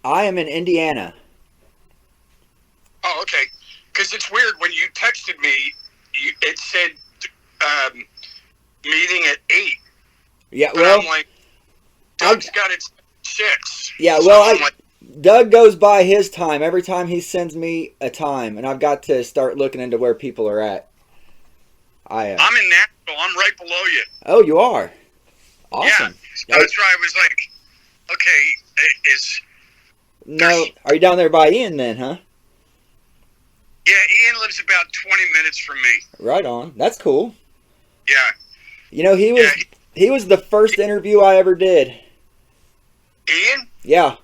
I am in Indiana. Oh, okay. Because it's weird when you texted me, it said um, meeting at 8. Yeah, But well, I'm like, Doug's got it 6. yeah, So well, I'm like, Doug goes by his time every time he sends me a time, and I've got to start looking into where people are at. I'm in Nashville. I'm right below you. Oh, you are. Yeah. Awesome. So that's why I was like, okay, No, are you down there by Ian then, huh? yeah, Ian lives about 20 minutes from me. Right on. That's cool. Yeah. You know, he was the first interview I ever did. Ian? Yeah.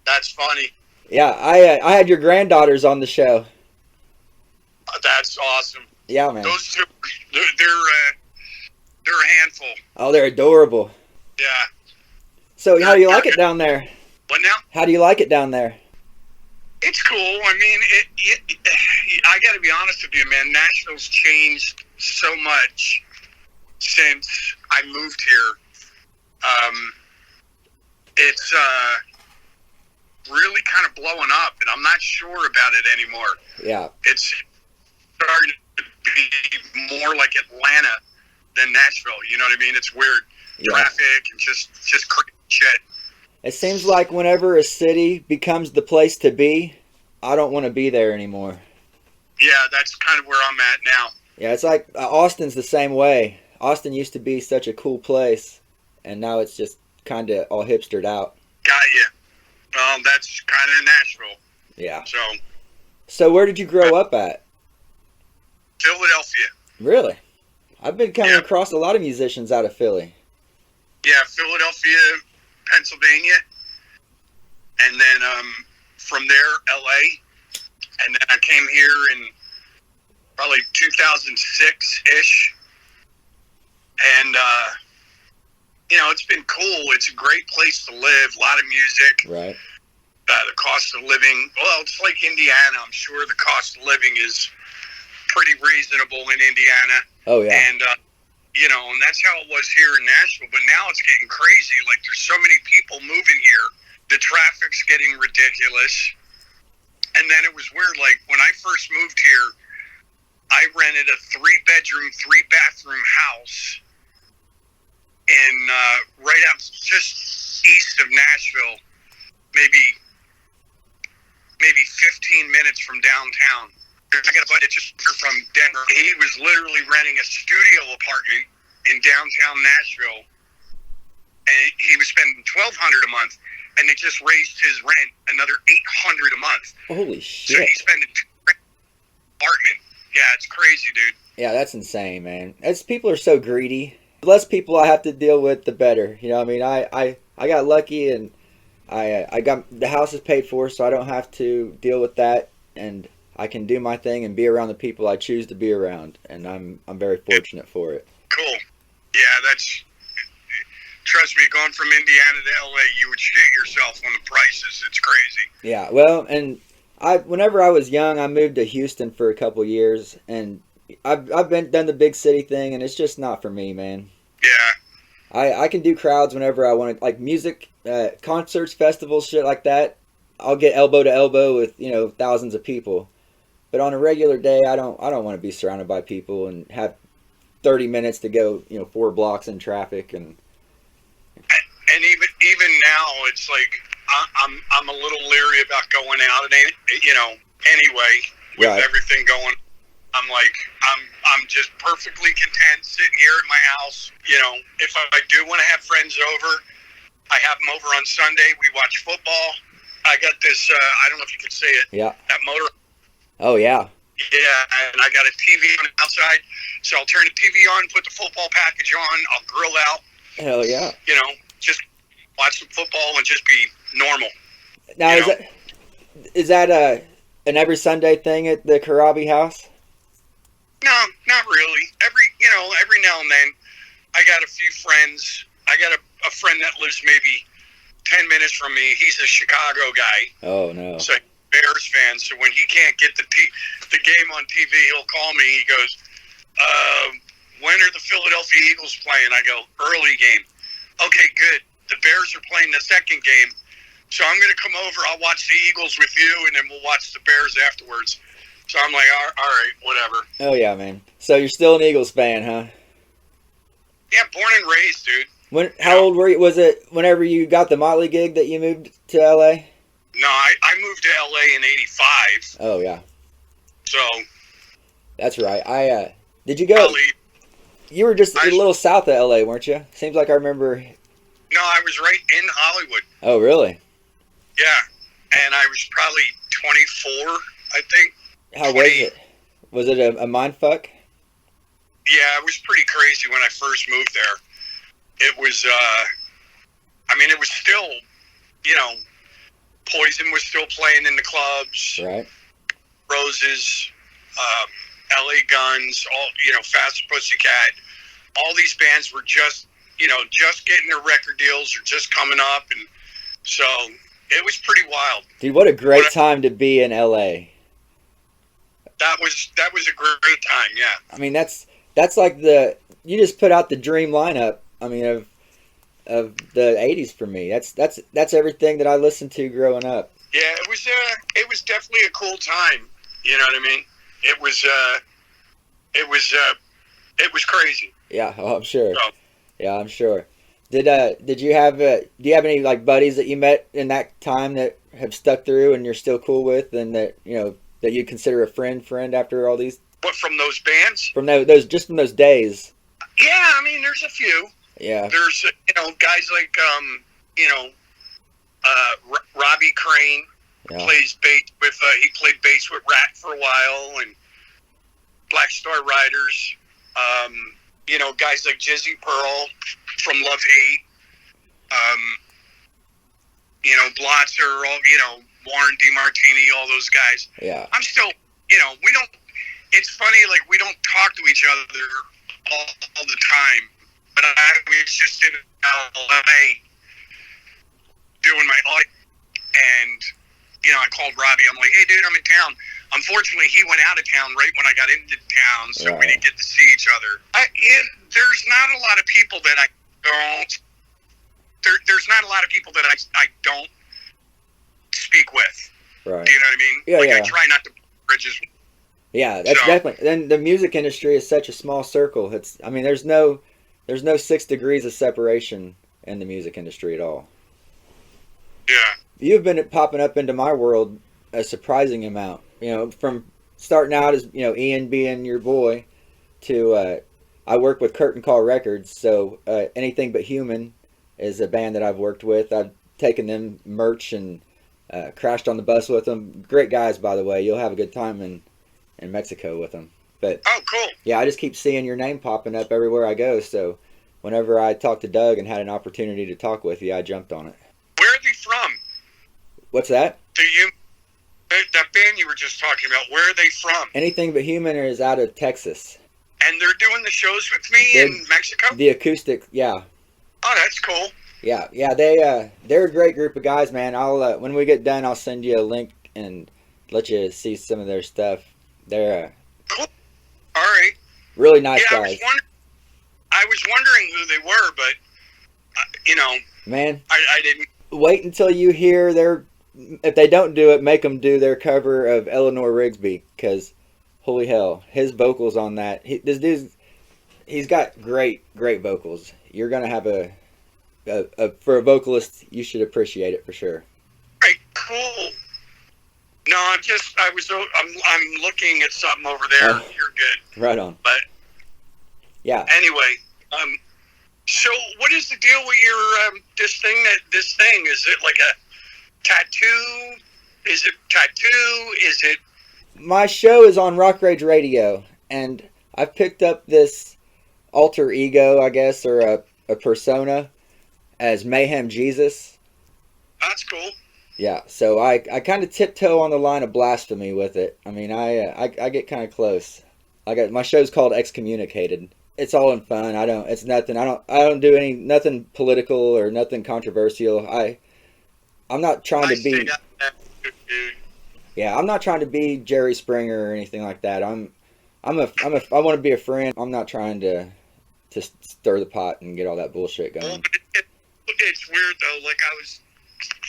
That's funny. Yeah, I had your granddaughters on the show. That's awesome. Yeah, man. Those two, they're a handful. Oh, they're adorable. Yeah. So, how do you like it down there? What now? How do you like it down there? It's cool. I mean, I got to be honest with you, man. Nashville's changed so much since I moved here. It's really kind of blowing up, and I'm not sure about it anymore. Yeah. It's starting to be more like Atlanta than Nashville. You know what I mean? It's weird. Yeah. Traffic and just crazy shit. It seems like whenever a city becomes the place to be, I don't want to be there anymore. Yeah, that's kind of where I'm at now. Yeah, it's like Austin's the same way. Austin used to be such a cool place, and now it's just kind of all hipstered out. Got you. That's kind of Nashville. Yeah. So where did you grow up at? Philadelphia. Really? I've been coming across a lot of musicians out of Philly. Yeah, Philadelphia, Pennsylvania, and then from there, L.A., and then I came here in probably 2006-ish, and it's been cool. It's a great place to live. A lot of music. Right. The cost of living. Well, it's like Indiana. I'm sure the cost of living is pretty reasonable in Indiana. Oh yeah. And and that's how it was here in Nashville. But now it's getting crazy. Like there's so many people moving here. The traffic's getting ridiculous. And then it was weird. Like when I first moved here, I rented a 3-bedroom, 3-bathroom house in right out just east of Nashville, maybe 15 minutes from downtown. I got a buddy just from Denver. He was literally renting a studio apartment in downtown Nashville, and he was spending $1,200 a month, and they just raised his rent another $800 a month. Holy shit! So he's spending $2,000 apartment. Yeah, it's crazy, dude. Yeah, that's insane, man. People are so greedy. The less people I have to deal with, the better. You know what I mean? I got lucky, and I got the house is paid for, so I don't have to deal with that, and I can do my thing and be around the people I choose to be around, and I'm very fortunate for it. Cool. Yeah, trust me, going from Indiana to LA, you would shit yourself on the prices. It's crazy. Yeah, well, and whenever I was young, I moved to Houston for a couple years, and I've done the big city thing, and it's just not for me, man. Yeah. I can do crowds whenever I want to, like music, concerts, festivals, shit like that. I'll get elbow to elbow with thousands of people. But on a regular day, I don't want to be surrounded by people and have 30 minutes to go 4 blocks in traffic and even now it's like I'm a little leery about going out and anyway with right. Everything going. I'm just perfectly content sitting here at my house. If I do want to have friends over, I have them over on Sunday. We watch football. I got this. I don't know if you can say it. Yeah. That motor. Oh yeah. Yeah, and I got a TV on outside, so I'll turn the TV on, put the football package on, I'll grill out. Hell yeah. Just watch some football and just be normal. Now is that an every Sunday thing at the Corabi house? No, not really. Every now and then, I got a few friends. I got a friend that lives maybe 10 minutes from me. He's a Chicago guy. Oh no. So Bears fan, so when he can't get the game on TV, he'll call me. He goes, when are the Philadelphia Eagles playing? I go, early game. Okay, good. The Bears are playing the second game. So I'm going to come over. I'll watch the Eagles with you, and then we'll watch the Bears afterwards. So I'm like, all right, whatever. Oh, yeah, man. So you're still an Eagles fan, huh? Yeah, born and raised, dude. How old were you? Was it whenever you got the Motley gig that you moved to L.A.? No, I moved to L.A. in '85. Oh, yeah. So. That's right. Did you go? Probably, you were just a little south of L.A., weren't you? Seems like I remember. No, I was right in Hollywood. Oh, really? Yeah. And I was probably 24, I think. How was it? Was it a mind fuck? Yeah, it was pretty crazy when I first moved there. It was, it was still, Poison was still playing in the clubs. Right. Roses, LA Guns, all, Fast Pussycat. All these bands were just getting their record deals or just coming up. And so it was pretty wild. Dude, what a great time to be in LA. That was a great time, yeah. I mean, that's like you just put out the dream lineup. I mean, of the '80s for me. That's everything that I listened to growing up. Yeah, it was definitely a cool time. You know what I mean? It was crazy. Yeah, I'm sure. So, yeah, I'm sure. Do you have any like buddies that you met in that time that have stuck through and you're still cool with, and that that you consider a friend after all these? What, from those bands? From those days. Yeah, I mean, there's a few. Yeah. There's guys like Robbie Crane. Yeah. Plays bass with he played bass with Rat for a while, and Black Star Riders. Guys like Jizzy Pearl from Love Hate. Blotzer, all Warren DeMartini, all those guys. Yeah. I'm still, we don't. It's funny, like we don't talk to each other all the time. But I was just in LA doing my audio, and I called Robbie. I'm like, hey, dude, I'm in town. Unfortunately, he went out of town right when I got into town, so we didn't get to see each other. There's not a lot of people that I don't. There's not a lot of people that I don't speak with. Right. Do you know what I mean? Yeah, I try not to bridges. Yeah, that's definitely. Then the music industry is such a small circle. There's no 6 degrees of separation in the music industry at all. Yeah. You've been popping up into my world a surprising amount. From starting out as Ian being your boy, to I work with Curtain Call Records, so Anything But Human is a band that I've worked with. I've taken them merch and crashed on the bus with them. Great guys, by the way. You'll have a good time in Mexico with them. But oh, cool. Yeah, I just keep seeing your name popping up everywhere I go. So whenever I talked to Doug and had an opportunity to talk with you, I jumped on it. Where are they from? What's that? That band you were just talking about, where are they from? Anything But Human is out of Texas. And they're doing the shows with me in Mexico? The acoustic, yeah. Oh, that's cool. Yeah, they're a great group of guys, man. I'll when we get done, I'll send you a link and let you see some of their stuff. They're cool. All right. Really nice guys. I was wondering who they were, but man, I didn't. Wait until you hear if they don't do it, make them do their cover of Eleanor Rigsby, because holy hell, his vocals on that. He's got great vocals. You're gonna have for a vocalist, you should appreciate it for sure. Right, cool. No, I'm looking at something over there. Oh, you're good. Right on. But yeah. Anyway, so what is the deal with your this thing? Is it like a tattoo? Is it tattoo? Is it? My show is on Rock Rage Radio, and I've picked up this alter ego, I guess, or a persona as Mayhem Jesus. That's cool. Yeah, so I kind of tiptoe on the line of blasphemy with it. I mean, I get kind of close. My show's called Excommunicated. It's all in fun. I don't do nothing political or nothing controversial. I'm not trying to be. Yeah, I'm not trying to be Jerry Springer or anything like that. I want to be a friend. I'm not trying to stir the pot and get all that bullshit going. Well, it's weird though. Like I was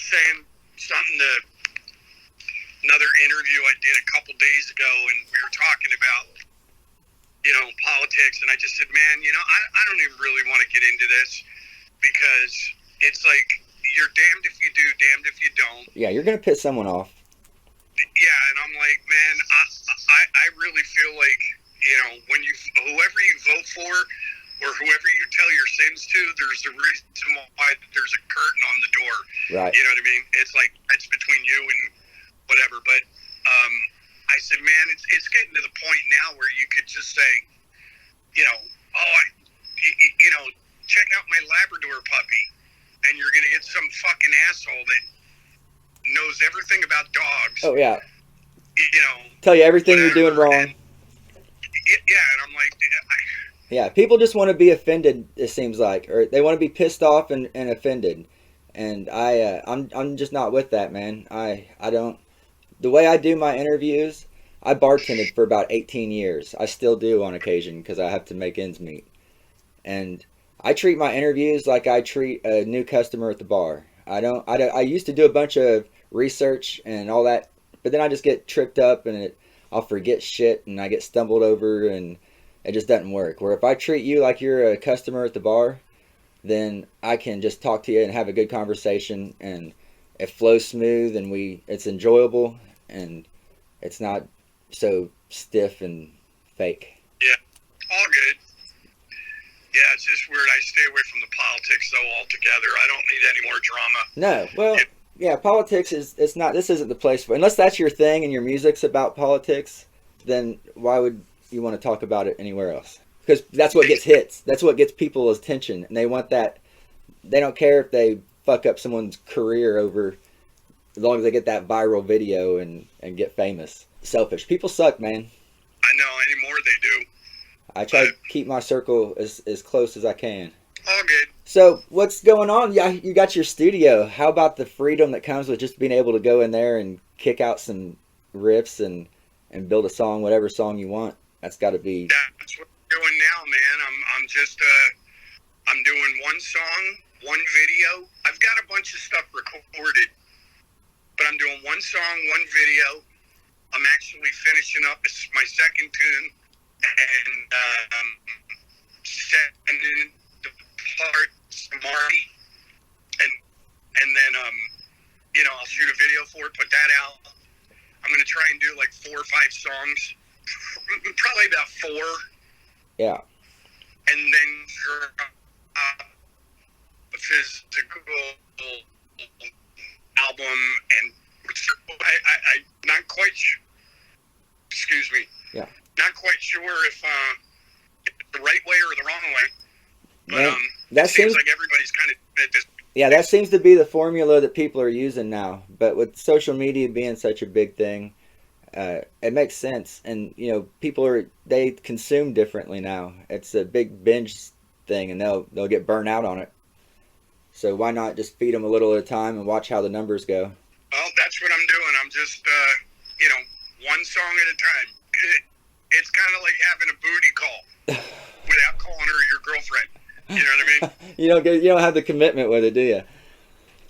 saying something to another interview I did a couple days ago, and we were talking about, politics, and I just said, man, I don't even really want to get into this, because it's like, you're damned if you do, damned if you don't. Yeah, you're gonna piss someone off. Yeah, and I'm like, man, I really feel like, when whoever you vote for, or whoever you tell your sins to, there's a reason why there's a curtain on the door. Right. You know what I mean? It's like, it's between you and whatever. But I said, man, it's getting to the point now where you could just say, check out my Labrador puppy, and you're going to get some fucking asshole that knows everything about dogs. Oh, yeah. Tell you everything whatever, you're doing wrong. And I'm like, yeah, people just want to be offended, it seems like, or they want to be pissed off and offended. And I'm just not with that, man. I don't. The way I do my interviews, I bartended for about 18 years. I still do on occasion because I have to make ends meet. And I treat my interviews like I treat a new customer at the bar. I used to do a bunch of research and all that, but then I just get tripped up and I'll forget shit and I get stumbled over and it just doesn't work. Where if I treat you like you're a customer at the bar, then I can just talk to you and have a good conversation, and it flows smooth and it's enjoyable and it's not so stiff and fake. Yeah, all good. Yeah, it's just weird. I stay away from the politics though altogether. I don't need any more drama. No, well, yeah, politics it's not. This isn't the place for. Unless that's your thing and your music's about politics, then why would you want to talk about it anywhere else? Because that's what gets hits. That's what gets people's attention, and they want that. They don't care if they fuck up someone's career over, as long as they get that viral video and get famous. Selfish people suck, man. I know. Anymore they do. I try to keep my circle as close as I can. All good. So what's going on? Yeah, you got your studio. How about the freedom that comes with just being able to go in there and kick out some riffs and build a song, whatever song you want? That's got to be. That's what I'm doing now, man. I'm just I'm doing one song, one video. I've got a bunch of stuff recorded, but I'm doing one song, one video. I'm actually finishing up my second tune and sending the parts to Marty, and then I'll shoot a video for it, put that out. I'm gonna try and do like 4 or 5 songs, probably about 4. Yeah. And then a physical album, and I not quite. Excuse me. Yeah. Not quite sure if the right way or the wrong way. But Man, that it seems like everybody's kind of at this. Yeah, that seems to be the formula that people are using now. But with social media being such a big thing, it makes sense. And people they consume differently now. It's a big binge thing, and they'll get burnt out on it. So why not just feed them a little at a time and watch how the numbers go? Well, that's what I'm doing. I'm just one song at a time. It's kind of like having a booty call without calling her your girlfriend. You know what I mean? You don't have the commitment with it, do you?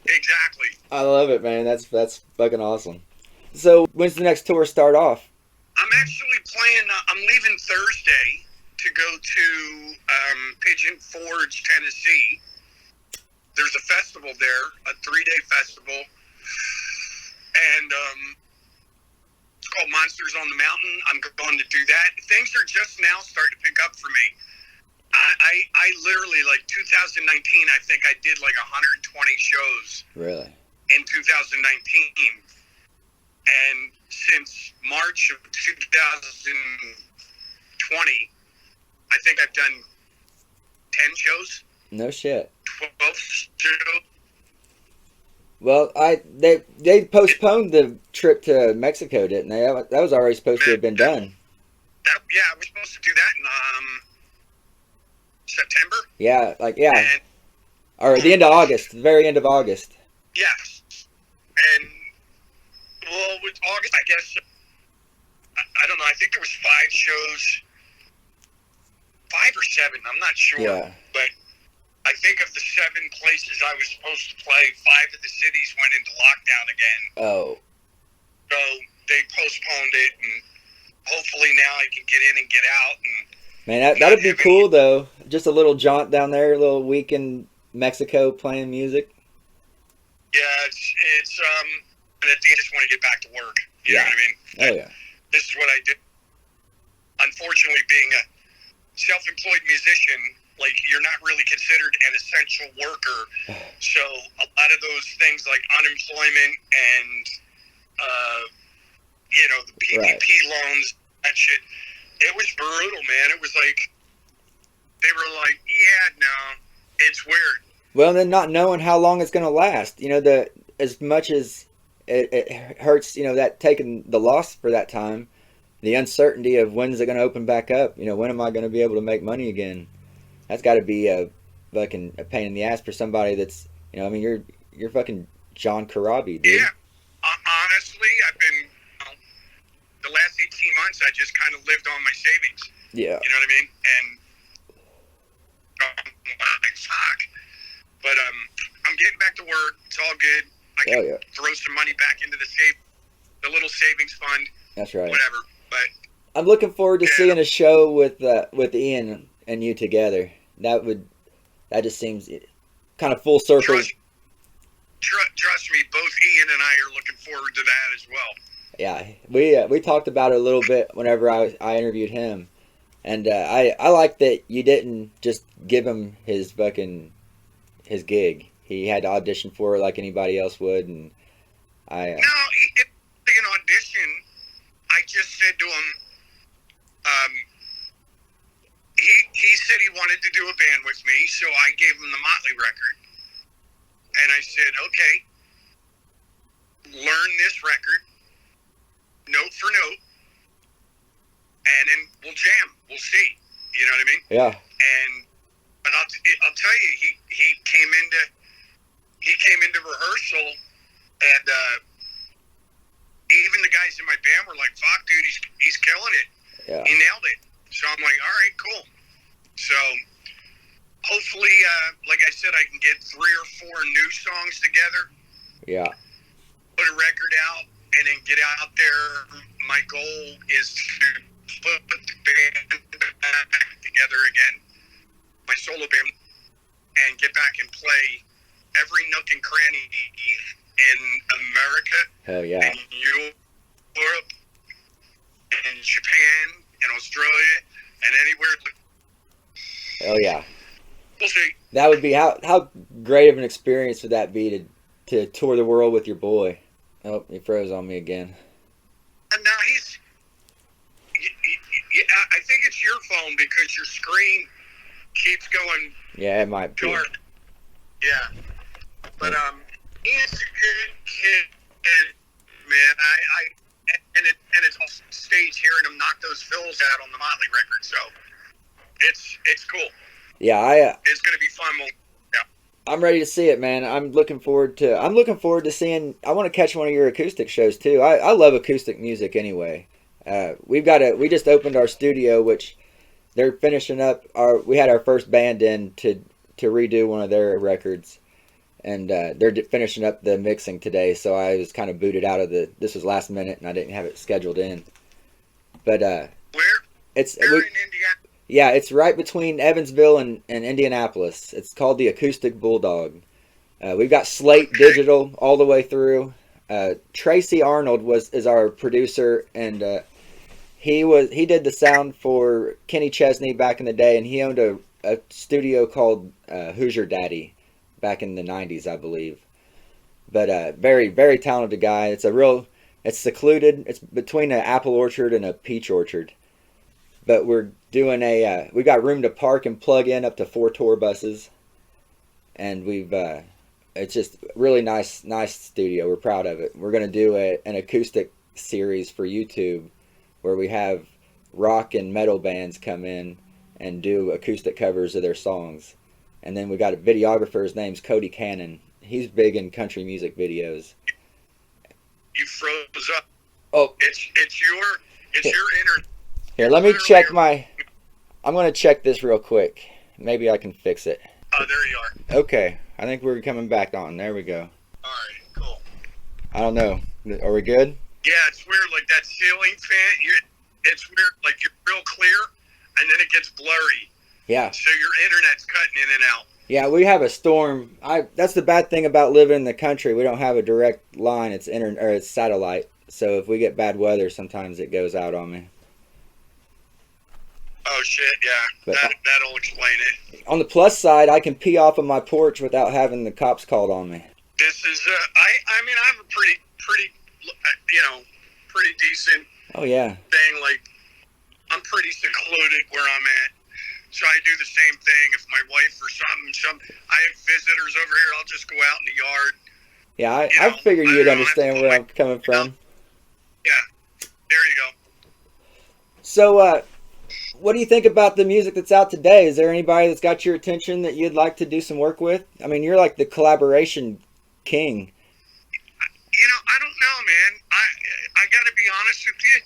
Exactly. I love it, man. That's fucking awesome. So when's the next tour start off? I'm actually playing. I'm leaving Thursday to go to Pigeon Forge, Tennessee. There's a festival there, a 3-day festival, and it's called Monsters on the Mountain. I'm going to do that. Things are just now starting to pick up for me. I literally, like 2019, I think I did like 120 shows. Really? In 2019. And since March of 2020, I think I've done 10 shows. No shit. 12 shows. Well, they postponed the trip to Mexico, didn't they? That was already supposed to have been done. Yeah, we're supposed to do that in September. Yeah, or the end of August, the very end of August. Yes, and with August, I guess I don't know. I think there was 5 shows, 5 or 7. I'm not sure. Yeah. But I think of the 7 places I was supposed to play, 5 of the cities went into lockdown again. Oh. So they postponed it, and hopefully now I can get in and get out. And Man, that'd be cool though. Just a little jaunt down there, a little week in Mexico playing music. Yeah, it's and at the end, I just want to get back to work. You know what I mean? Oh yeah. This is what I do. Unfortunately, being a self-employed musician, like, you're not really considered an essential worker. So a lot of those things like unemployment and the PPP loans, that shit, it was brutal, man. It was like they were like, yeah, no, it's weird. Well, then not knowing how long it's going to last, as much as it hurts, that taking the loss for that time, the uncertainty of when's it going to open back up, when am I going to be able to make money again? That's got to be a fucking a pain in the ass for somebody that's, you're fucking John Corabi, dude. Yeah, honestly, I've been, the last 18 months, I just kind of lived on my savings. Yeah. You know what I mean? And, fuck. But I'm getting back to work. It's all good. I can throw some money back into the little savings fund. That's right. Whatever. But I'm looking forward to seeing a show with Ian and you together. That just seems kind of full circle. Trust me, both Ian and I are looking forward to that as well. Yeah, we talked about it a little bit whenever I interviewed him, and I like that you didn't just give him his gig. He had to audition for it like anybody else would, and No, it like an audition. I just said to him, he said he wanted to do a band with me, so I gave him the Motley record, and I said, okay, learn this record, note for note, and then we'll jam. We'll see. You know what I mean? Yeah. But I'll tell you, he came into rehearsal, and even the guys in my band were like, "Fuck, dude, he's killing it. Yeah. He nailed it." So I'm like, "All right, cool." So hopefully, like I said, I can get 3 or 4 new songs together. Yeah. Put a record out, and then get out there. My goal is to put the band back together again, my solo band, and get back and play every nook and cranny in America, hell yeah, and Europe, and Japan, and Australia, and anywhere. Hell yeah. We'll see. That would be how great of an experience would that be to tour the world with your boy? Oh, he froze on me again. And now I think it's your phone because your screen keeps going. Yeah, it might be. Dark. Yeah, but he's a good kid, and man, and it's all stage hearing him knock those fills out on the Motley record, so it's cool. Yeah, it's gonna be fun. I'm ready to see it, man. I'm looking forward to seeing. I want to catch one of your acoustic shows too. I love acoustic music anyway. We just opened our studio, which they're finishing up. We had our first band in to redo one of their records, and they're finishing up the mixing today. So I was kind of booted out of this was last minute, and I didn't have it scheduled in. But where? It's in Indiana. Yeah, it's right between Evansville and Indianapolis. It's called the Acoustic Bulldog. We've got Slate Digital all the way through. Tracy Arnold is our producer, and he did the sound for Kenny Chesney back in the day, and he owned a studio called Hoosier Daddy back in the 90s, I believe. But very, very talented guy. It's secluded. It's between an apple orchard and a peach orchard. But we're doing we got room to park and plug in up to 4 tour buses. And it's just really nice studio. We're proud of it. We're going to do an acoustic series for YouTube where we have rock and metal bands come in and do acoustic covers of their songs. And then we got a videographer, his name's Cody Cannon. He's big in country music videos. You froze up. Oh. It's your internet. Here, let me check I'm going to check this real quick. Maybe I can fix it. Oh, there you are. Okay, I think we're coming back on. There we go. All right, cool. I don't know. Are we good? Yeah, it's weird. Like that ceiling fan, it's weird. Like you're real clear, and then it gets blurry. Yeah. So your internet's cutting in and out. Yeah, we have a storm. That's the bad thing about living in the country. We don't have a direct line. It's it's satellite. So if we get bad weather, sometimes it goes out on me. Oh shit! Yeah, But that'll explain it. on the plus side, I can pee off of my porch without having the cops called on me. This is I mean, I'm a pretty pretty decent Oh yeah. thing. Like I'm pretty secluded where I'm at. So I do the same thing. If my wife or something, I have visitors over here, I'll just go out in the yard. Yeah, I figured you'd understand where I'm coming from. Yeah, there you go. So, what do you think about the music that's out today? Is there anybody that's got your attention that you'd like to do some work with? I mean, you're like the collaboration king. I don't know, man. I got to be honest with you.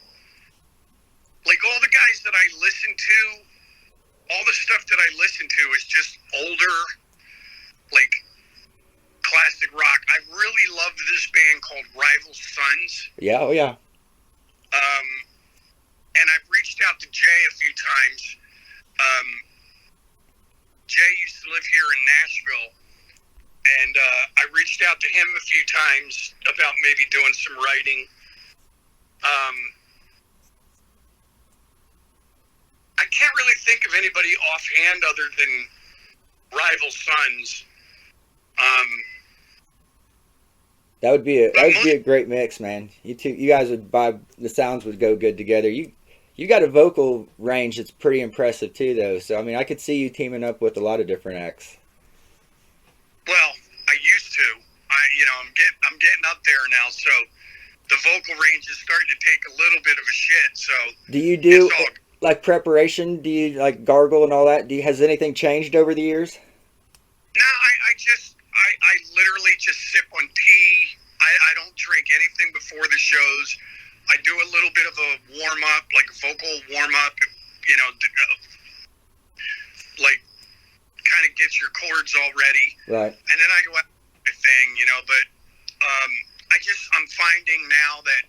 Like all the guys that I listen to, all the stuff that I listen to is just older, like classic rock. I really love this band called Rival Sons. Yeah, oh yeah. And I've reached out to Jay a few times. Jay used to live here in Nashville, and I reached out to him a few times about maybe doing some writing. I can't really think of anybody offhand other than Rival Sons. That would be a great mix, man. You guys would the sounds would go good together. You got a vocal range that's pretty impressive too, though. So I mean, I could see you teaming up with a lot of different acts. Well, I used to. I'm getting up there now, so the vocal range is starting to take a little bit of a shit. So do you do like preparation? Do you like gargle and all that? Has anything changed over the years? No, I literally just sip on tea. I don't drink anything before the shows. I do a little bit of a warm up, like a vocal warm up, like kind of gets your chords all ready. Right. And then I go out my thing, but I'm finding now that,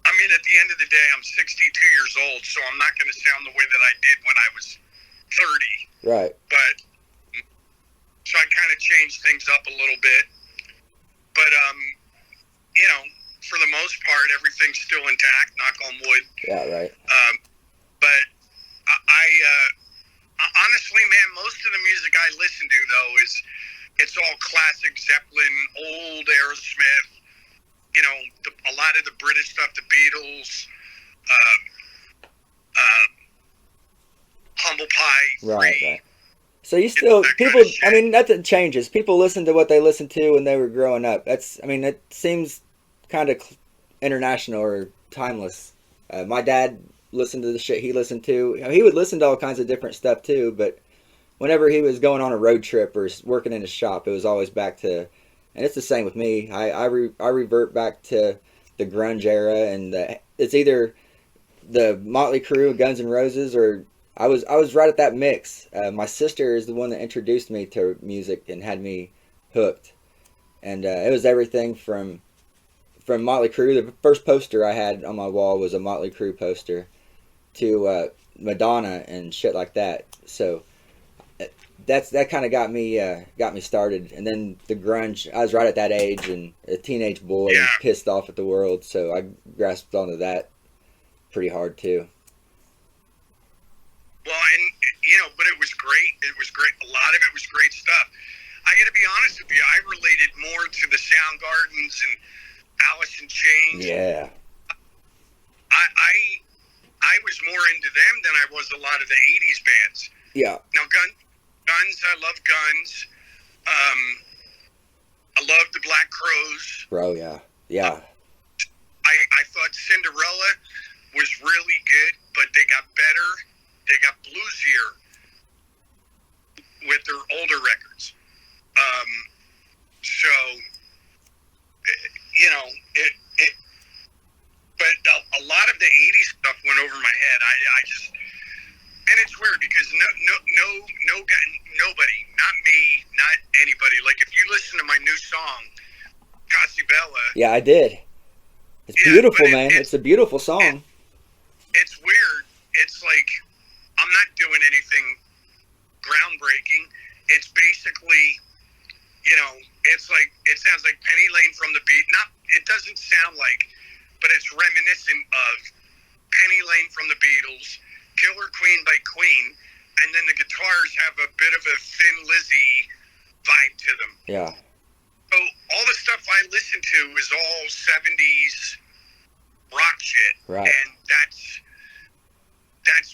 I mean, at the end of the day, I'm 62 years old, so I'm not going to sound the way that I did when I was 30. Right. But, so I kind of changed things up a little bit. But, for the most part, everything's still intact, knock on wood. Yeah, right. But I honestly, man, most of the music I listen to, though, it's all classic Zeppelin, old Aerosmith, a lot of the British stuff, the Beatles, Humble Pie. Right. So you still, people, I mean, nothing changes. People listen to what they listened to when they were growing up. It seems kind of international or timeless. My dad listened to the shit he listened to. He would listen to all kinds of different stuff too, but whenever he was going on a road trip or working in his shop, it was always back to, and it's the same with me. I revert back to the grunge era, and it's either the Motley Crue, Guns N' Roses, or I was right at that mix. My sister is the one that introduced me to music and had me hooked, and it was everything from Motley Crue. The first poster I had on my wall was a Motley Crue poster, to Madonna and shit like that. So that kind of got me started. And then the grunge, I was right at that age and a teenage boy, and pissed off at the world, so I grasped onto that pretty hard too. Well, and but it was great. It was great. A lot of it was great stuff. I got to be honest with you. I related more to the Soundgardens and Alice in Chains. Yeah. I was more into them than I was a lot of the 80s bands. Yeah. Now, Guns, I love Guns. I love the Black Crowes. Bro, yeah. Yeah. I thought Cinderella was really good, but they got better. They got bluesier with their older records. So, but a lot of the 80s stuff went over my head. I just, and it's weird because Like if you listen to my new song, Casibella. Yeah, I did. It's Yeah, beautiful, man. It's a beautiful song. It's weird. It's like I'm not doing anything groundbreaking. It's basically, it's like it sounds like Penny Lane from the Beat. Not, it doesn't sound like, but it's reminiscent of Penny Lane from the Beatles, Killer Queen by Queen, and then the guitars have a bit of a Thin Lizzy vibe to them. Yeah. So all the stuff I listen to is all 70s rock shit. Right. And that's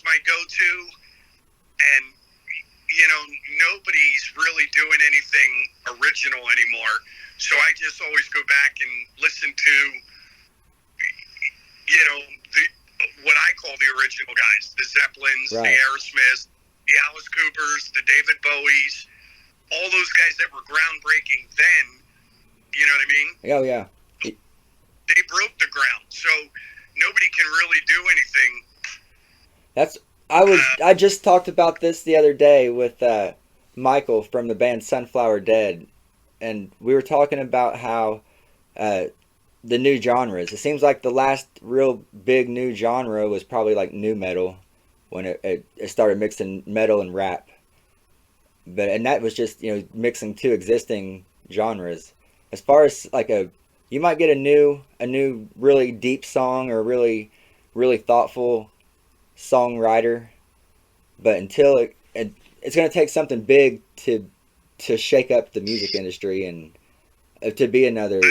my go-to. And, nobody's really doing anything original anymore. So I just always go back and listen to, what I call the original guys. The Zeppelins, right. The Aerosmiths, the Alice Coopers, the David Bowies, all those guys that were groundbreaking then, you know what I mean? Oh, yeah. They broke the ground, so nobody can really do anything. I just talked about this the other day with Michael from the band Sunflower Dead, and we were talking about how the new genres. It seems like the last real big new genre was probably like nu metal, when it started mixing metal and rap. And that was just mixing two existing genres. As far as like you might get a new really deep song or really really thoughtful songwriter, but until it's going to take something big to shake up the music industry and to be another.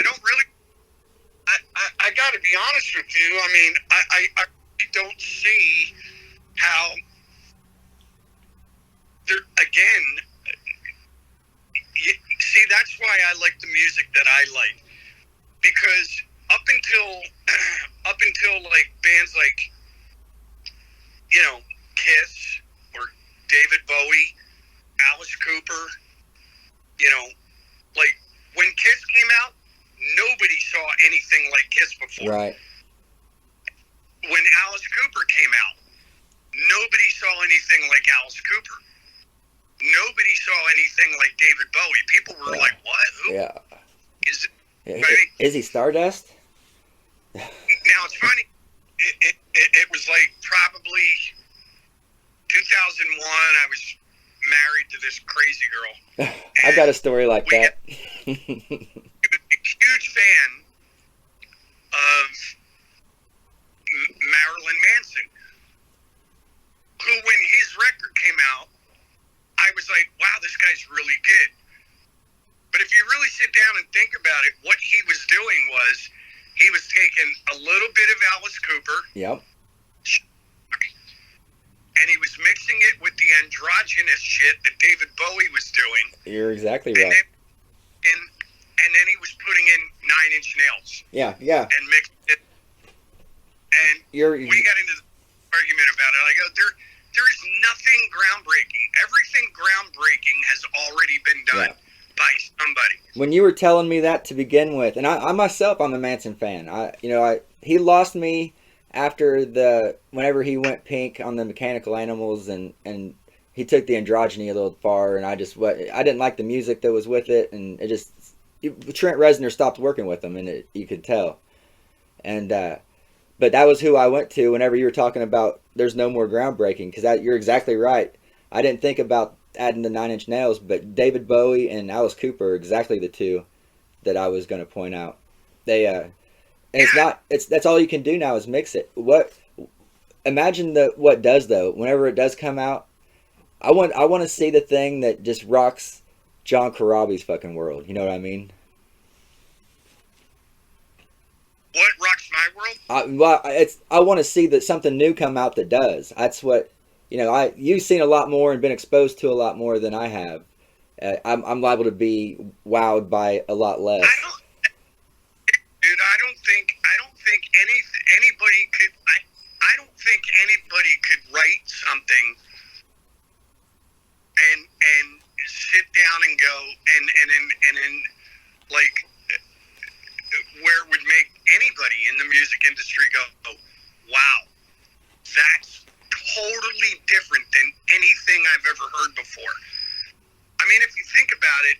I got to be honest with you. I mean, I don't see how there again. See, that's why I like the music that I like, because up until like bands like Kiss or David Bowie, Alice Cooper, like when Kiss came out, nobody saw anything like Kiss before. Right. When Alice Cooper came out, nobody saw anything like Alice Cooper. Nobody saw anything like David Bowie. People were like, "What? Who is it?" Is he Stardust? Now it's funny. It was like probably 2001. I was married to this crazy girl. I've got a story like that. He was a huge fan of Marilyn Manson, who, when his record came out, I was like, wow, this guy's really good. But if you really sit down and think about it, what he was doing was he was taking a little bit of Alice Cooper. Yep. And he was mixing it with the androgynous shit that David Bowie was doing. You're exactly right. And then he was putting in 9 Inch Nails. Yeah, yeah. And mixed it. And we got into the argument about it. I go, there is nothing groundbreaking. Everything groundbreaking has already been done by somebody. When you were telling me that to begin with, and I myself, I'm a Manson fan. He lost me after whenever he went pink on the Mechanical Animals, and he took the androgyny a little far, and I didn't like the music that was with it, and Trent Reznor stopped working with him, and you could tell. And but that was who I went to whenever you were talking about there's no more groundbreaking, because you're exactly right. I didn't think about adding the 9 Inch Nails, but David Bowie and Alice Cooper are exactly the two that I was going to point out. That's all you can do now is mix it. Imagine what does though, whenever it does come out, I want to see the thing that just rocks John Corabi's fucking world. You know what I mean? What rocks my world? I want to see that something new come out that does. That's what you've seen a lot more and been exposed to a lot more than I have. I'm liable to be wowed by a lot less. I don't think anybody could. I don't think anybody could write something and sit down and go and then like where it would make anybody in the music industry go, wow, that's totally different than anything I've ever heard before. I mean, if you think about it,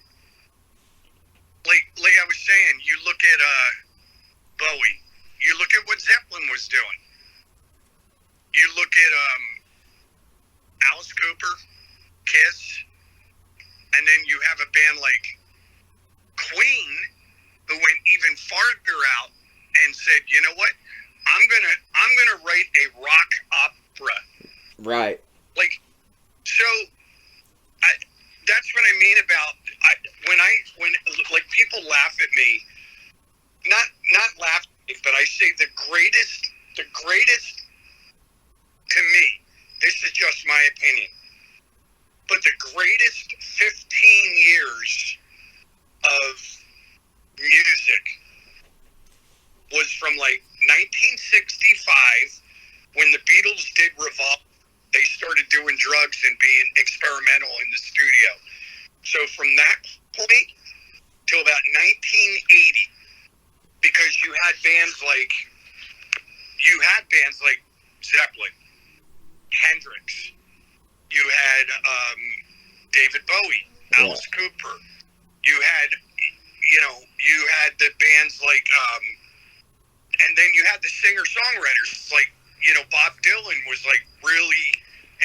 saying, you look at Bowie, you look at what Zeppelin was doing, you look at Alice Cooper, Kiss, and then you have a band like Queen who went even farther out and said, you know what, I'm gonna write a rock opera. Right. Like, so that's what I mean about when like people laugh at me, not laugh at me, but I say the greatest to me, this is just my opinion, but the greatest 15 years of music was from like 1965 when the Beatles did Revolve. They started doing drugs and being experimental in the studio. So from that point till about 1980, because you had bands like Zeppelin, Hendrix, you had David Bowie, Alice Cooper, you had the bands like and then you had the singer-songwriters like, Bob Dylan was like really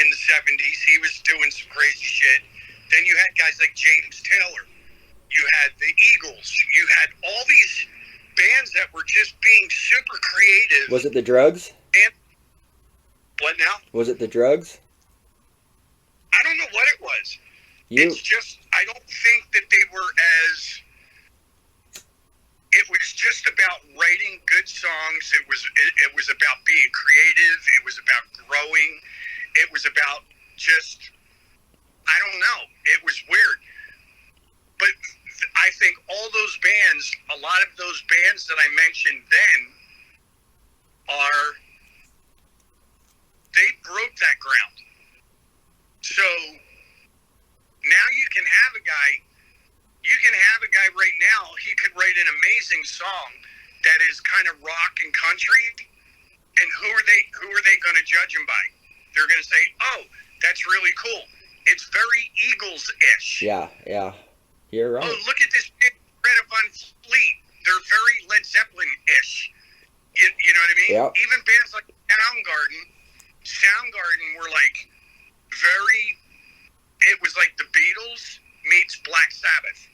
in the 70s. He was doing some crazy shit. Then you had guys like James Taylor. You had the Eagles. You had all these bands that were just being super creative. Was it the drugs? And what now? Was it the drugs? I don't know what it was. It's just, I don't think that they were as... It was just about writing good songs. It was about being creative. It was about growing. It was about just, I don't know. It was weird. But I think all those bands, a lot of those bands that I mentioned then they broke that ground. So now you can have a guy right now, he could write an amazing song that is kind of rock and country, and who are they going to judge him by? They're going to say, oh, that's really cool. It's very Eagles-ish. Yeah, you're right. Oh, look at this band, Greta Van Fleet. They're very Led Zeppelin-ish. You know what I mean? Yep. Even bands like Soundgarden were like it was like the Beatles meets Black Sabbath.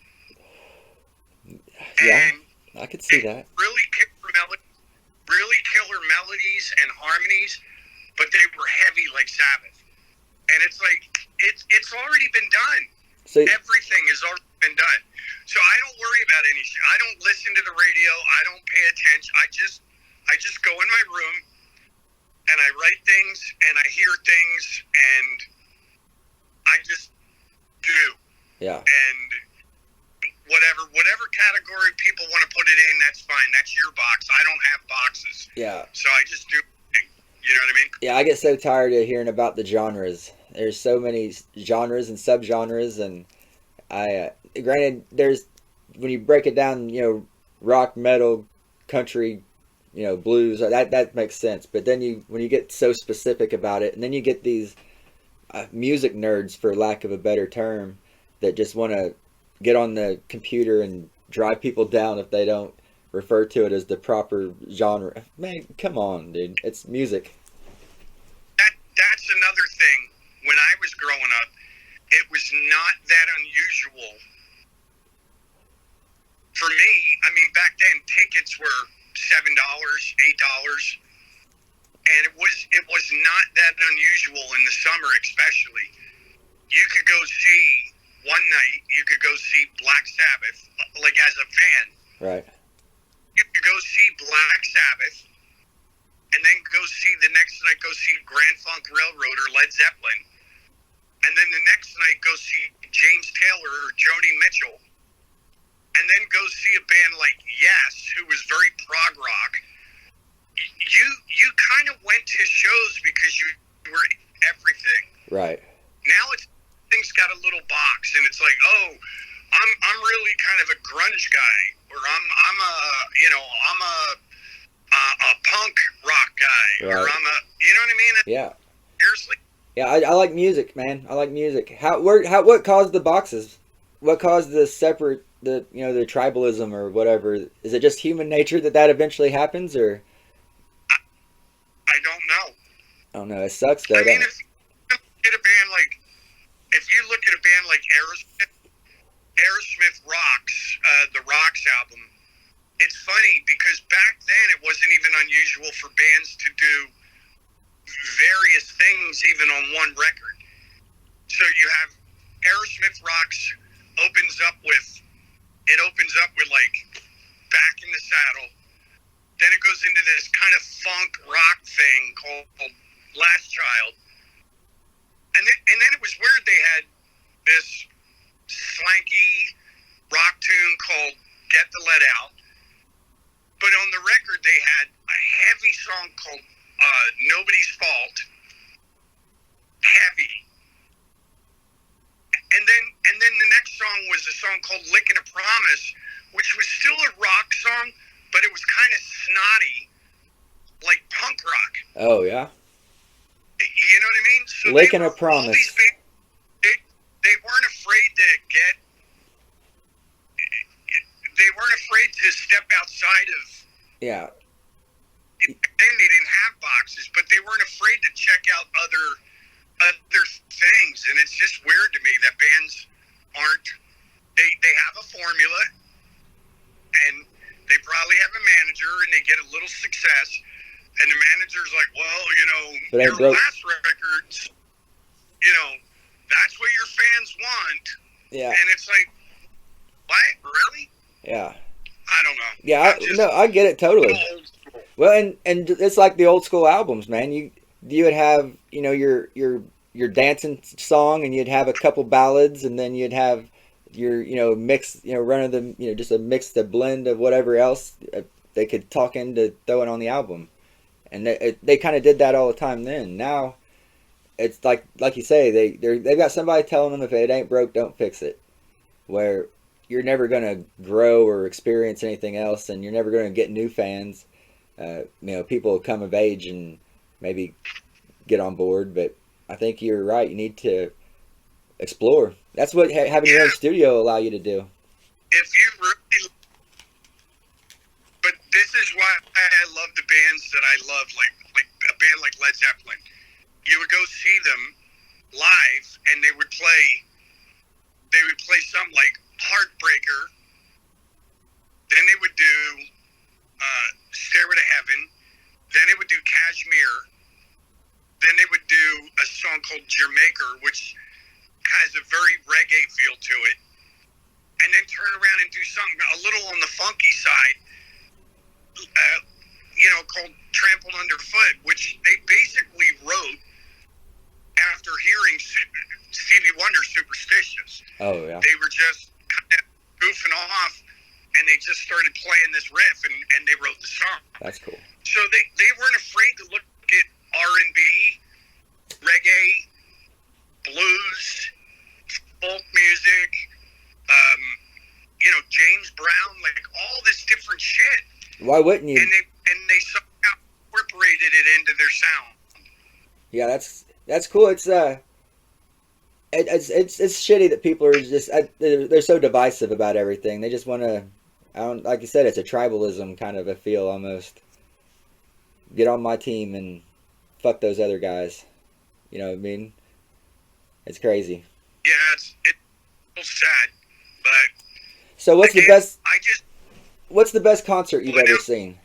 Yeah, and I could see that. Really killer melodies and harmonies, but they were heavy like Sabbath. And it's like, it's already been done. So, everything has already been done. So I don't worry about any shit. I don't listen to the radio. I don't pay attention. I just go in my room and I write things and I hear things and I just do. Yeah. And whatever category people want to put it in, that's fine. That's your box. I don't have boxes. Yeah. So I just do. You know what I mean? Yeah, I get so tired of hearing about the genres. There's so many genres and subgenres, and granted, there's, when you break it down, rock, metal, country, blues, that makes sense. But then when you get so specific about it, and then you get these music nerds, for lack of a better term, that just want to get on the computer and drive people down if they don't refer to it as the proper genre. Man, come on, dude. It's music. That's another thing. When I was growing up, it was not that unusual. For me, I mean, back then, tickets were $7, $8, and it was not that unusual in the summer, especially. You could go see, one night, you could go see Black Sabbath, like as a fan. Right. You could go see Black Sabbath, and then the next night go see Grand Funk Railroad or Led Zeppelin, and then the next night go see James Taylor or Joni Mitchell, and then go see a band like Yes, who was very prog rock. You kind of went to shows because you were everything. Right. Now things got a little box, and it's like, oh, I'm really kind of a grunge guy, or I'm a punk rock guy, right. Or I'm a, you know what I mean? Yeah. Seriously. Yeah, I like music, man. I like music. What caused the boxes? what caused the tribalism or whatever? Is it just human nature that eventually happens, or I don't know. I don't know. It sucks I though. mean, That if you look at a band like, if you look at a band like Aerosmith Rocks, the Rocks album, it's funny because back then it wasn't even unusual for bands to do various things even on one record. So you have Aerosmith Rocks opens up with like Back in the Saddle. Then it goes into this kind of funk rock thing called Last Child. And then it was weird, they had this swanky rock tune called Get the Let Out. But on the record they had a heavy song called Nobody's Fault. Heavy. And then the next song was a song called Lickin' a Promise, which was still a rock song, but it was kind of snotty, like punk rock. oh yeah, You know what I mean? So Lickin' a Promise. All these bands, they weren't afraid to get. They weren't afraid to step outside of. Yeah, Then they didn't have boxes, but they weren't afraid to check out other things, and it's just weird to me that bands aren't. They have a formula, and they probably have a manager, and they get a little success, and the manager's like, well, But I your broke- last records, that's what your fans want, yeah, and it's like, what, really? yeah, I don't know. yeah. I get it totally. Old school. Well, and it's like the old school albums, man. You would have your dancing song, and you'd have a couple ballads, and then you'd have your mix, run of the just a mix, a blend of whatever else they could talk into throwing on the album, and they kind of did that all the time then. Now it's like you say, they've got somebody telling them if it ain't broke, don't fix it. Where you're never gonna grow or experience anything else, and you're never gonna get new fans. People will come of age and maybe get on board, but I think you're right. You need to explore. That's what having your own studio allow you to do. If you really, but this is why I love the bands that I love, like a band like Led Zeppelin. You would go see them live, and they would play something like Heartbreaker. Then they would do Stairway to Heaven. Then they would do Kashmir. Then they would do a song called Jamaica, which has a very reggae feel to it. And then turn around and do something a little on the funky side, called Trampled Underfoot, which they basically wrote after hearing Stevie Wonder's Superstitious. Oh yeah. They were just kind of goofing off, and they just started playing this riff, and they wrote the song. That's cool. So they weren't afraid to look at R&B, reggae, blues, folk music, James Brown, like all this different shit. Why wouldn't you? And they somehow incorporated it into their sound. Yeah, that's cool. It's shitty that people are just they're so divisive about everything. They just want to. Like you said, it's a tribalism kind of a feel almost. Get on my team and fuck those other guys. You know what I mean? It's crazy. Yeah, it's sad, but so what's the best? What's the best concert you've ever seen?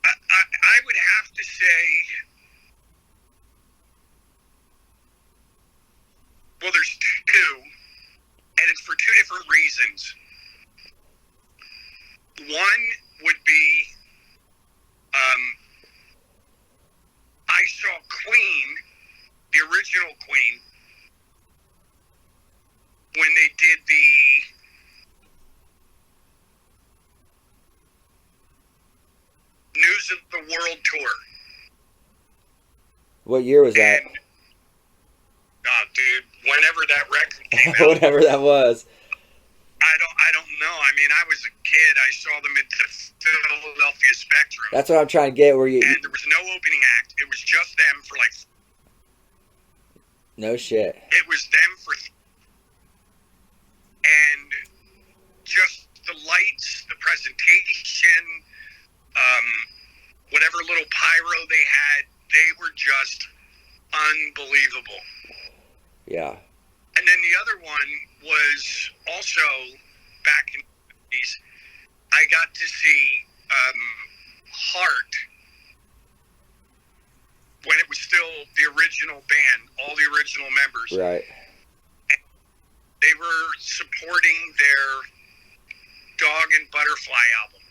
I would have to say, well, there's two, and it's for two different reasons. One would be, I saw Queen, the original Queen, when they did the News of the World tour. What year was that? And, dude, whenever that record came out. Whatever that was. I don't know. I mean, I was a kid. I saw them at the Philadelphia Spectrum. That's what I'm trying to get. And there was no opening act. It was just them for like No shit. It was them and just the lights, the presentation, whatever little pyro they had, they were just unbelievable. Yeah. And then the other one was also back in the 80s. I got to see Heart when it was still the original band, all the original members. Right. And they were supporting their Dog and Butterfly album.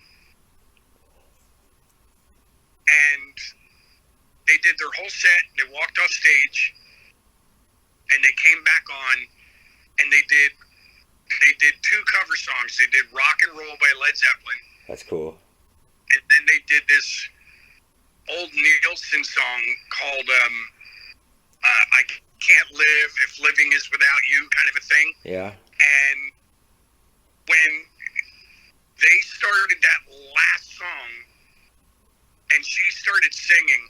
And they did their whole set, they walked off stage, and they came back on, and they did 2 cover songs. They did Rock and Roll by Led Zeppelin. That's cool. And then they did this old Nielsen song called I Can't Live If Living Is Without You, kind of a thing. Yeah. And when they started that last song and she started singing,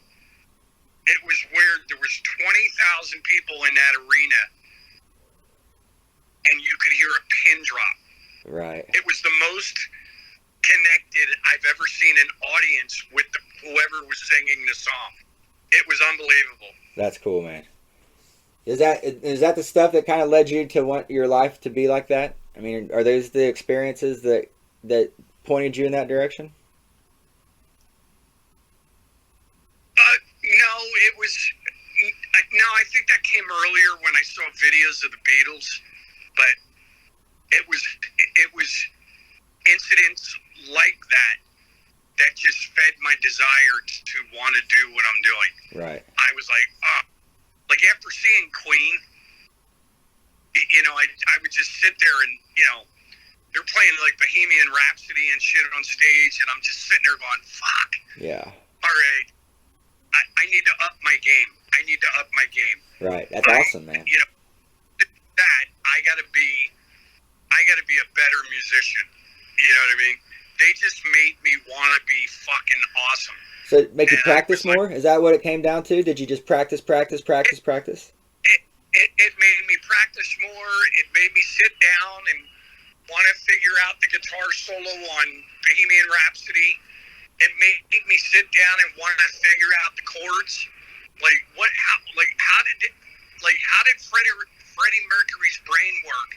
it was weird. There was 20,000 people in that arena and you could hear a pin drop. Right. It was the most connected I've ever seen an audience with whoever was singing the song. It was unbelievable. That's cool, man. Is that the stuff that kind of led you to want your life to be like that? I mean, are those the experiences that pointed you in that direction? No, it was. No, I think that came earlier when I saw videos of the Beatles, but it was incidents like that just fed my desire to want to do what I'm doing. Right. I was like after seeing Queen, I would just sit there and, they're playing like Bohemian Rhapsody and shit on stage, and I'm just sitting there going, fuck. Yeah. All right. I need to up my game. I need to up my game. Right. That's awesome, man. That I gotta be a better musician. You know what I mean? They just made me want to be fucking awesome. So make you practice more? Is that what it came down to? Did you just practice? It made me practice more. It made me sit down and want to figure out the guitar solo on Bohemian Rhapsody. It made me sit down and want to figure out the chords. How did Freddie Mercury's brain work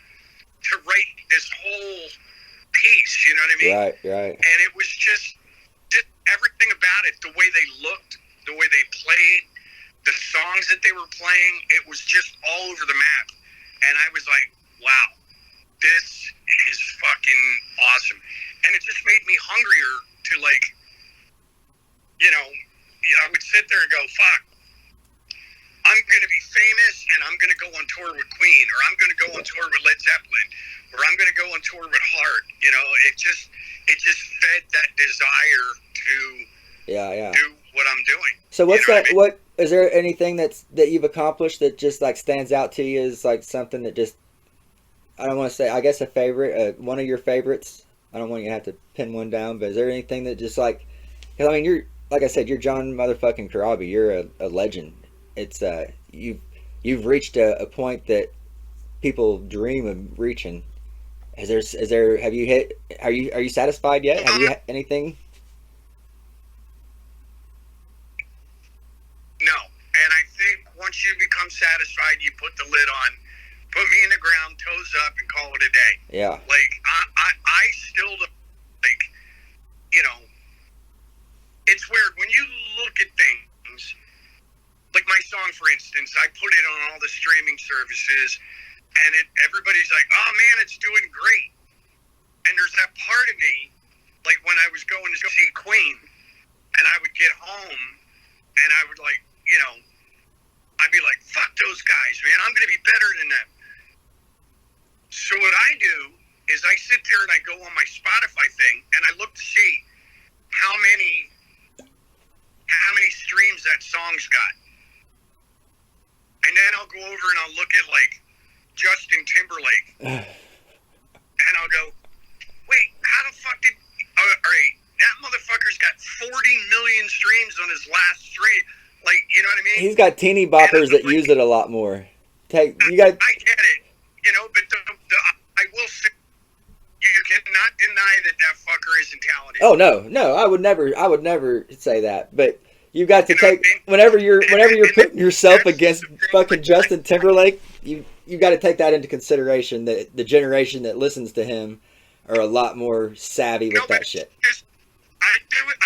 to write this whole piece? You know what I mean? Right. And it was just everything about it, the way they looked, the way they played, the songs that they were playing, it was just all over the map. And I was like, wow, this is fucking awesome. And it just made me hungrier to I would sit there and go, fuck, I'm going to be famous and I'm going to go on tour with Queen, or I'm going to go on tour with Led Zeppelin, or I'm going to go on tour with Heart. It just fed that desire to do what I'm doing. So what's that? I mean? What is there anything that you've accomplished that just like stands out to you as like something that just, I don't want to say, I guess a favorite, one of your favorites? I don't want you to have to pin one down, but is there anything that just like, because I mean, you're, like I said, you're John motherfucking Corabi. You're a legend. It's you've reached a point that people dream of reaching. Are you satisfied yet? Have you anything? No. And I think once you become satisfied, you put the lid on, put me in the ground, toes up, and call it a day. Yeah. Like I still it's weird when you look at things. Like my song, for instance, I put it on all the streaming services, and everybody's like, "Oh man, it's doing great." And there's that part of me, like when I was going to see Queen, and I would get home, and I would I'd be like, "Fuck those guys, man! I'm gonna be better than them." So what I do is I sit there and I go on my Spotify thing, and I look to see how many streams that song's got. And then I'll go over and I'll look at like Justin Timberlake, and I'll go, wait, how the fuck did? All right, that motherfucker's got 40 million streams on his last stream. Like, you know what I mean? He's got teeny boppers that use it a lot more. You got. I get it, you know, but I will say, you cannot deny that fucker isn't talented. Oh no, I would never say that. But you've got to You know take what I mean? whenever you're putting yourself That's against the thing fucking with- Justin Timberlake. You got to take that into consideration. That the generation that listens to him are a lot more savvy with that shit. I do it.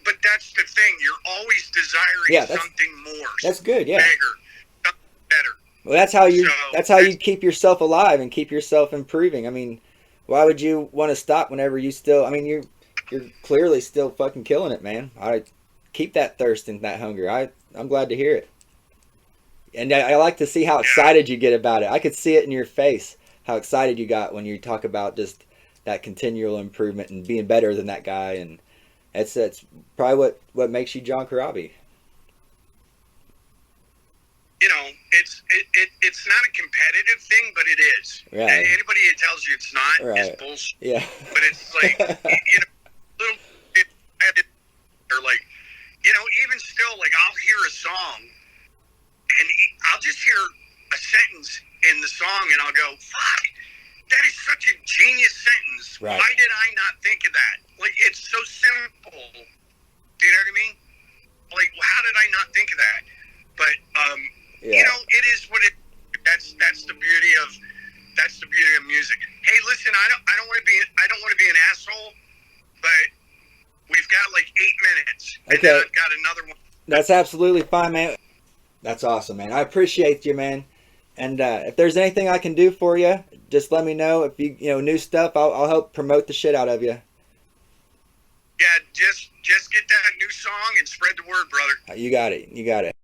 But that's the thing. You're always desiring something more. That's good. Yeah. Bigger, something better. Well, that's how you So, keep yourself alive and keep yourself improving. I mean, why would you want to stop whenever you still? I mean, you're clearly still fucking killing it, man. I keep that thirst and that hunger. I'm glad to hear it, and I like to see how excited you get about it. I could see it in your face how excited you got when you talk about just that continual improvement and being better than that guy, and that's probably what makes you John Corabi. You know, it's not a competitive thing, but it is. Right. And anybody that tells you it's not is bullshit. Yeah. But it's like, you know, little bit, or like, you know, even still, like, I'll hear a song, and I'll just hear a sentence in the song, and I'll go, fuck, that is such a genius sentence. Right. Why did I not think of that? Like, it's so simple. Do you know what I mean? Like, how did I not think of that? But, you know, it is what it. That's the beauty of music. Hey, listen, I don't want to be an asshole, but we've got like 8 minutes, and then I've got another one. That's absolutely fine, man. That's awesome, man. I appreciate you, man. And if there's anything I can do for you, just let me know. If you know new stuff, I'll help promote the shit out of you. Yeah, just get that new song and spread the word, brother. You got it. You got it.